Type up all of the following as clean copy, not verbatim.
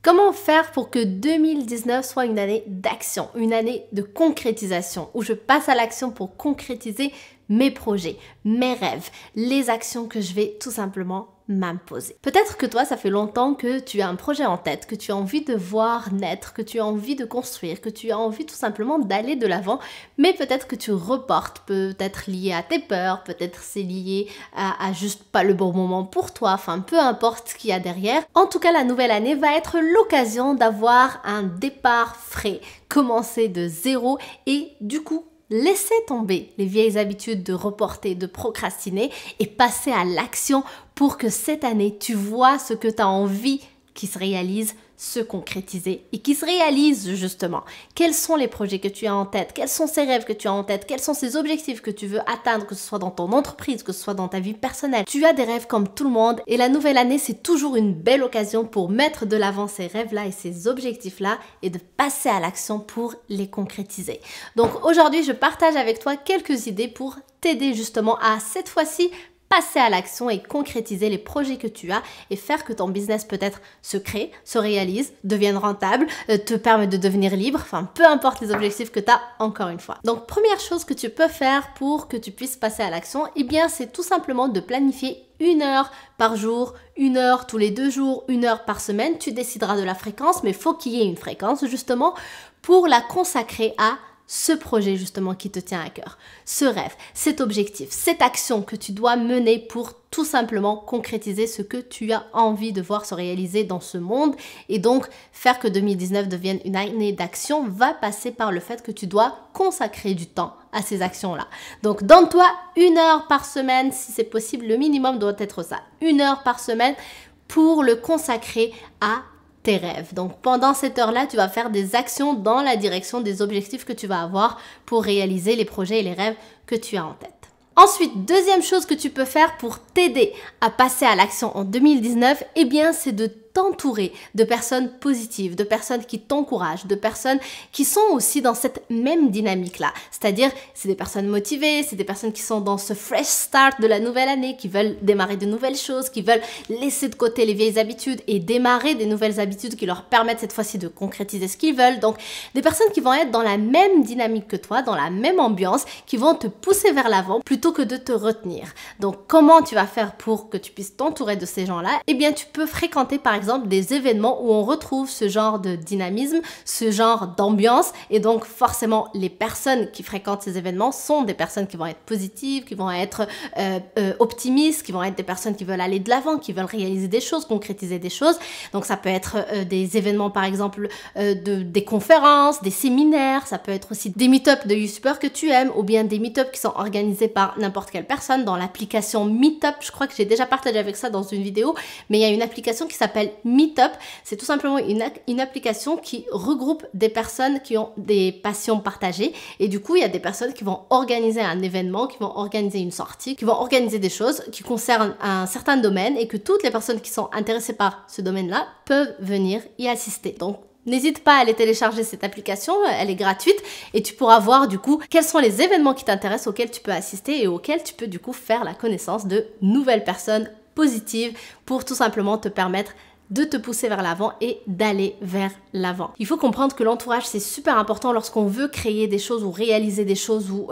Comment faire pour que 2019 soit une année d'action, une année de concrétisation, où je passe à l'action pour concrétiser mes projets, mes rêves, les actions que je vais tout simplement m'imposer. Peut-être que toi, ça fait longtemps que tu as un projet en tête, que tu as envie de voir naître, que tu as envie de construire, que tu as envie tout simplement d'aller de l'avant, mais peut-être que tu reportes, peut-être lié à tes peurs, peut-être c'est lié à juste pas le bon moment pour toi, enfin peu importe ce qu'il y a derrière. En tout cas, la nouvelle année va être l'occasion d'avoir un départ frais, commencer de zéro et du coup, laisser tomber les vieilles habitudes de reporter, de procrastiner et passer à l'action pour que cette année, tu vois ce que tu as envie qui se réalise, se concrétiser et qui se réalise justement. Quels sont les projets que tu as en tête? Quels sont ces rêves que tu as en tête? Quels sont ces objectifs que tu veux atteindre, que ce soit dans ton entreprise, que ce soit dans ta vie personnelle? Tu as des rêves comme tout le monde et la nouvelle année, c'est toujours une belle occasion pour mettre de l'avant ces rêves-là et ces objectifs-là et de passer à l'action pour les concrétiser. Donc aujourd'hui, je partage avec toi quelques idées pour t'aider justement à cette fois-ci passer à l'action et concrétiser les projets que tu as et faire que ton business peut-être se crée, se réalise, devienne rentable, te permette de devenir libre, enfin peu importe les objectifs que tu as encore une fois. Donc première chose que tu peux faire pour que tu puisses passer à l'action, eh bien c'est tout simplement de planifier 1 heure par jour, 1 heure tous les 2 jours, 1 heure par semaine. Tu décideras de la fréquence, mais il faut qu'il y ait une fréquence justement pour la consacrer à ce projet justement qui te tient à cœur, ce rêve, cet objectif, cette action que tu dois mener pour tout simplement concrétiser ce que tu as envie de voir se réaliser dans ce monde et donc faire que 2019 devienne une année d'action va passer par le fait que tu dois consacrer du temps à ces actions-là. Donc donne-toi 1 heure par semaine, si c'est possible, le minimum doit être ça, 1 heure par semaine pour le consacrer à tes rêves. Donc pendant cette heure-là, tu vas faire des actions dans la direction des objectifs que tu vas avoir pour réaliser les projets et les rêves que tu as en tête. Ensuite, deuxième chose que tu peux faire pour t'aider à passer à l'action en 2019, eh bien c'est de t'entourer de personnes positives, de personnes qui t'encouragent, de personnes qui sont aussi dans cette même dynamique-là. C'est-à-dire, c'est des personnes motivées, c'est des personnes qui sont dans ce fresh start de la nouvelle année, qui veulent démarrer de nouvelles choses, qui veulent laisser de côté les vieilles habitudes et démarrer des nouvelles habitudes qui leur permettent cette fois-ci de concrétiser ce qu'ils veulent. Donc, des personnes qui vont être dans la même dynamique que toi, dans la même ambiance, qui vont te pousser vers l'avant plutôt que de te retenir. Donc, comment tu vas faire pour que tu puisses t'entourer de ces gens-là? Eh bien, tu peux fréquenter par exemple des événements où on retrouve ce genre de dynamisme, ce genre d'ambiance et donc forcément les personnes qui fréquentent ces événements sont des personnes qui vont être positives, qui vont être optimistes, qui vont être des personnes qui veulent aller de l'avant, qui veulent réaliser des choses, concrétiser des choses. Donc ça peut être des événements par exemple des conférences, des séminaires, ça peut être aussi des meet-up de youtubeurs que tu aimes ou bien des meet-up qui sont organisés par n'importe quelle personne dans l'application Meetup. Je crois que j'ai déjà partagé avec ça dans une vidéo, mais il y a une application qui s'appelle Meetup. C'est tout simplement une application qui regroupe des personnes qui ont des passions partagées et du coup il y a des personnes qui vont organiser un événement, qui vont organiser une sortie, qui vont organiser des choses qui concernent un certain domaine et que toutes les personnes qui sont intéressées par ce domaine-là peuvent venir y assister. Donc n'hésite pas à aller télécharger cette application, elle est gratuite et tu pourras voir du coup quels sont les événements qui t'intéressent auxquels tu peux assister et auxquels tu peux du coup faire la connaissance de nouvelles personnes positives pour tout simplement te permettre de te pousser vers l'avant et d'aller vers l'avant. Il faut comprendre que l'entourage c'est super important lorsqu'on veut créer des choses ou réaliser des choses ou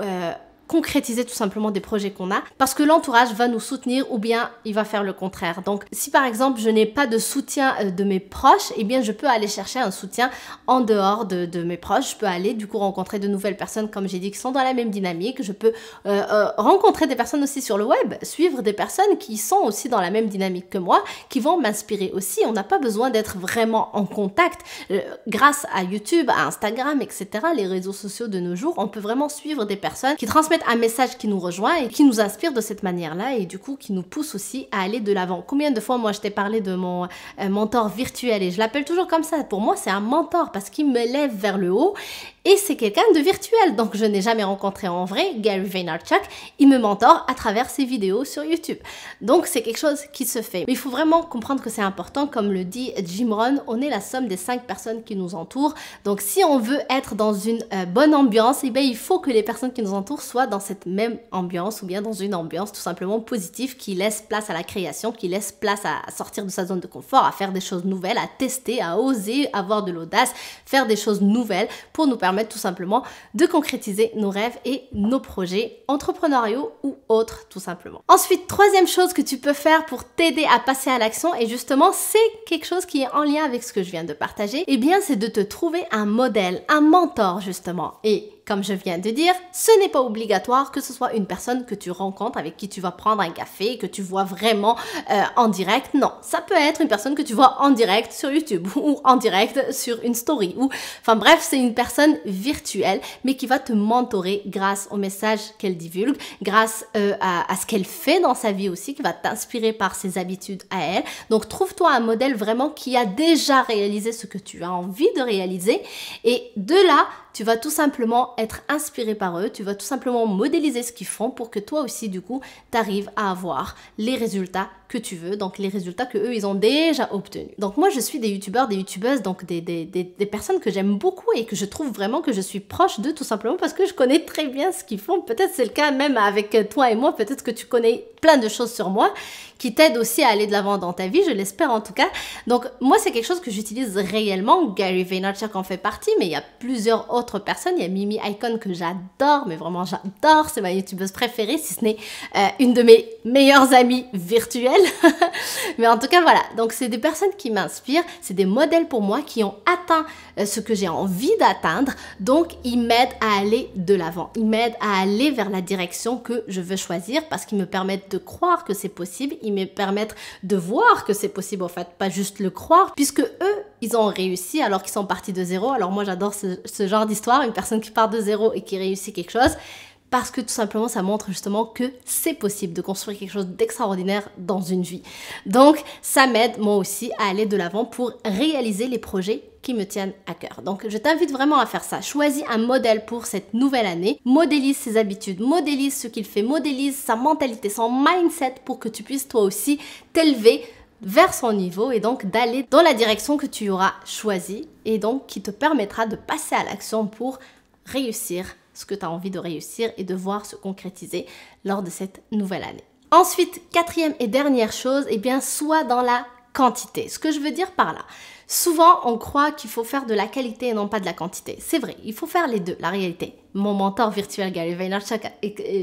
concrétiser tout simplement des projets qu'on a parce que l'entourage va nous soutenir ou bien il va faire le contraire. Donc si par exemple je n'ai pas de soutien de mes proches, eh bien je peux aller chercher un soutien en dehors de mes proches. Je peux aller du coup rencontrer de nouvelles personnes comme j'ai dit qui sont dans la même dynamique. Je peux rencontrer des personnes aussi sur le web, suivre des personnes qui sont aussi dans la même dynamique que moi, qui vont m'inspirer aussi. On n'a pas besoin d'être vraiment en contact. Grâce à YouTube, à Instagram, etc., les réseaux sociaux de nos jours, on peut vraiment suivre des personnes qui transmettent un message qui nous rejoint et qui nous inspire de cette manière-là et du coup qui nous pousse aussi à aller de l'avant. Combien de fois moi je t'ai parlé de mon mentor virtuel et je l'appelle toujours comme ça. Pour moi c'est un mentor parce qu'il me lève vers le haut Et c'est quelqu'un de virtuel, donc je n'ai jamais rencontré en vrai Gary Vaynerchuk. Il me mentore à travers ses vidéos sur YouTube. Donc c'est quelque chose qui se fait. Mais il faut vraiment comprendre que c'est important, comme le dit Jim Rohn, on est la somme des 5 personnes qui nous entourent. Donc si on veut être dans une bonne ambiance, eh bien, il faut que les personnes qui nous entourent soient dans cette même ambiance ou bien dans une ambiance tout simplement positive qui laisse place à la création, qui laisse place à sortir de sa zone de confort, à faire des choses nouvelles, à tester, à oser, avoir de l'audace, faire des choses nouvelles pour nous permettre tout simplement de concrétiser nos rêves et nos projets entrepreneuriaux ou autres tout simplement. Ensuite, troisième chose que tu peux faire pour t'aider à passer à l'action, et justement c'est quelque chose qui est en lien avec ce que je viens de partager, eh bien c'est de te trouver un modèle, un mentor justement. Et comme je viens de dire, ce n'est pas obligatoire que ce soit une personne que tu rencontres, avec qui tu vas prendre un café, que tu vois vraiment en direct. Non, ça peut être une personne que tu vois en direct sur YouTube ou en direct sur une story. Enfin bref, c'est une personne virtuelle, mais qui va te mentorer grâce au message qu'elle divulgue, grâce à ce qu'elle fait dans sa vie aussi, qui va t'inspirer par ses habitudes à elle. Donc trouve-toi un modèle vraiment qui a déjà réalisé ce que tu as envie de réaliser, et de là, tu vas tout simplement être inspiré par eux, tu vas tout simplement modéliser ce qu'ils font pour que toi aussi, du coup, tu arrives à avoir les résultats que tu veux, donc les résultats que eux ils ont déjà obtenus. Donc moi, je suis des youtubeurs, des youtubeuses, donc des personnes que j'aime beaucoup et que je trouve vraiment que je suis proche d'eux tout simplement parce que je connais très bien ce qu'ils font. Peut-être c'est le cas même avec toi et moi, peut-être que tu connais plein de choses sur moi qui t'aident aussi à aller de l'avant dans ta vie, je l'espère en tout cas. Donc moi, c'est quelque chose que j'utilise réellement. Gary Vaynerchuk en fait partie, mais il y a plusieurs autres personnes. Il y a Mimi Icon que j'adore, mais vraiment j'adore, c'est ma youtubeuse préférée, si ce n'est une de mes meilleures amies virtuelles. Mais en tout cas, voilà. Donc c'est des personnes qui m'inspirent, c'est des modèles pour moi qui ont atteint ce que j'ai envie d'atteindre. Donc ils m'aident à aller de l'avant, ils m'aident à aller vers la direction que je veux choisir parce qu'ils me permettent de croire que c'est possible, ils me permettent de voir que c'est possible en fait, pas juste le croire, puisque eux, ils ont réussi alors qu'ils sont partis de zéro. Alors moi, j'adore ce genre d'histoire, une personne qui part de zéro et qui réussit quelque chose, parce que tout simplement, ça montre justement que c'est possible de construire quelque chose d'extraordinaire dans une vie. Donc, ça m'aide moi aussi à aller de l'avant pour réaliser les projets qui me tiennent à cœur. Donc, je t'invite vraiment à faire ça. Choisis un modèle pour cette nouvelle année. Modélise ses habitudes, modélise ce qu'il fait, modélise sa mentalité, son mindset pour que tu puisses toi aussi t'élever vers son niveau et donc d'aller dans la direction que tu auras choisie et donc qui te permettra de passer à l'action pour réussir ce que tu as envie de réussir et de voir se concrétiser lors de cette nouvelle année. Ensuite, quatrième et dernière chose, eh bien, sois dans la quantité. Ce que je veux dire par là, souvent on croit qu'il faut faire de la qualité et non pas de la quantité. C'est vrai, il faut faire les deux, la réalité. Mon mentor virtuel Gary Vaynerchuk,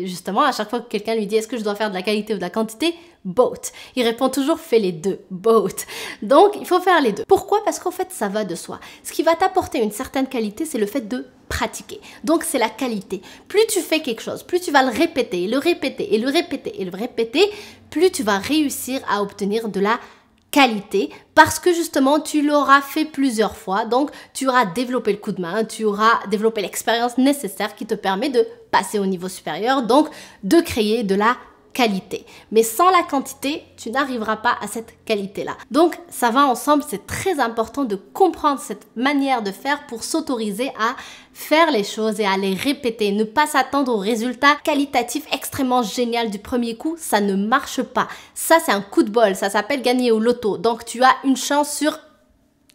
justement, à chaque fois que quelqu'un lui dit est-ce que je dois faire de la qualité ou de la quantité, both. Il répond toujours fais les deux, both. Donc il faut faire les deux. Pourquoi? Parce qu'en fait ça va de soi. Ce qui va t'apporter une certaine qualité, c'est le fait de pratiquer. Donc c'est la qualité. Plus tu fais quelque chose, plus tu vas le répéter, le répéter et le répéter et le répéter, plus tu vas réussir à obtenir de la qualité parce que justement tu l'auras fait plusieurs fois, donc tu auras développé le coup de main, tu auras développé l'expérience nécessaire qui te permet de passer au niveau supérieur, donc de créer de la qualité. Mais sans la quantité, tu n'arriveras pas à cette qualité-là. Donc, ça va ensemble, c'est très important de comprendre cette manière de faire pour s'autoriser à faire les choses et à les répéter. Ne pas s'attendre au résultat qualitatif extrêmement génial du premier coup, ça ne marche pas. Ça, c'est un coup de bol, ça s'appelle gagner au loto. Donc, tu as une chance sur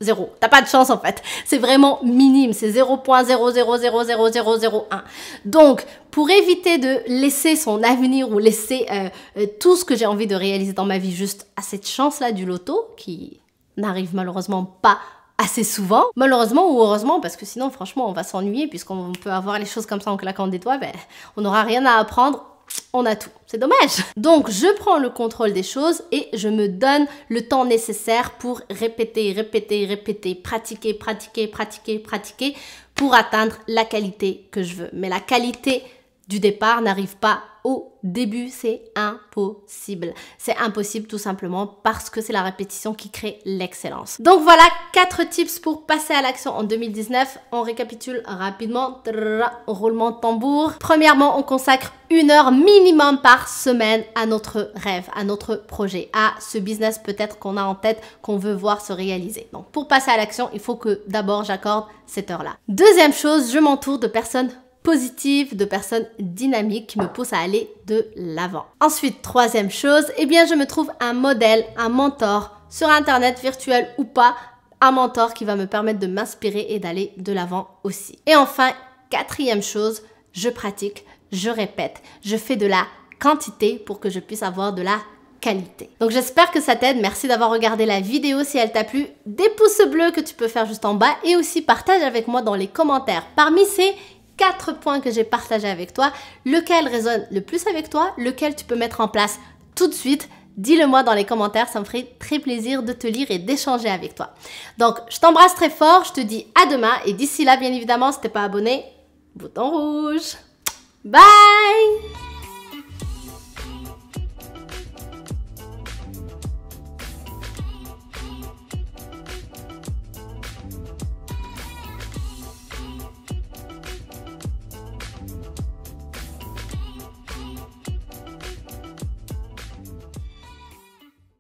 0. T'as pas de chance en fait. C'est vraiment minime. C'est 0.000001. Donc, pour éviter de laisser son avenir ou laisser tout ce que j'ai envie de réaliser dans ma vie juste à cette chance-là du loto, qui n'arrive malheureusement pas assez souvent, malheureusement ou heureusement, parce que sinon franchement on va s'ennuyer puisqu'on peut avoir les choses comme ça en claquant des doigts, ben, on n'aura rien à apprendre. On a tout. C'est dommage. Donc, je prends le contrôle des choses et je me donne le temps nécessaire pour répéter, répéter, répéter, pratiquer, pratiquer, pratiquer, pratiquer pour atteindre la qualité que je veux. Mais la qualité du départ n'arrive pas au début, c'est impossible. C'est impossible tout simplement parce que c'est la répétition qui crée l'excellence. Donc voilà 4 tips pour passer à l'action en 2019. On récapitule rapidement. Roulement de tambour. Premièrement, on consacre 1 heure minimum par semaine à notre rêve, à notre projet, à ce business peut-être qu'on a en tête, qu'on veut voir se réaliser. Donc pour passer à l'action, il faut que d'abord j'accorde cette heure-là. Deuxième chose, je m'entoure de personnes positives, de personnes dynamiques qui me poussent à aller de l'avant. Ensuite, troisième chose, eh bien je me trouve un modèle, un mentor sur internet, virtuel ou pas, un mentor qui va me permettre de m'inspirer et d'aller de l'avant aussi. Et enfin, quatrième chose, je pratique, je répète, je fais de la quantité pour que je puisse avoir de la qualité. Donc j'espère que ça t'aide. Merci d'avoir regardé la vidéo. Si elle t'a plu, des pouces bleus que tu peux faire juste en bas et aussi partage avec moi dans les commentaires. Parmi ces 4 points que j'ai partagés avec toi, lequel résonne le plus avec toi, lequel tu peux mettre en place tout de suite. Dis-le moi dans les commentaires, ça me ferait très plaisir de te lire et d'échanger avec toi. Donc, je t'embrasse très fort, je te dis à demain et d'ici là, bien évidemment, si t'es pas abonné, bouton rouge. Bye!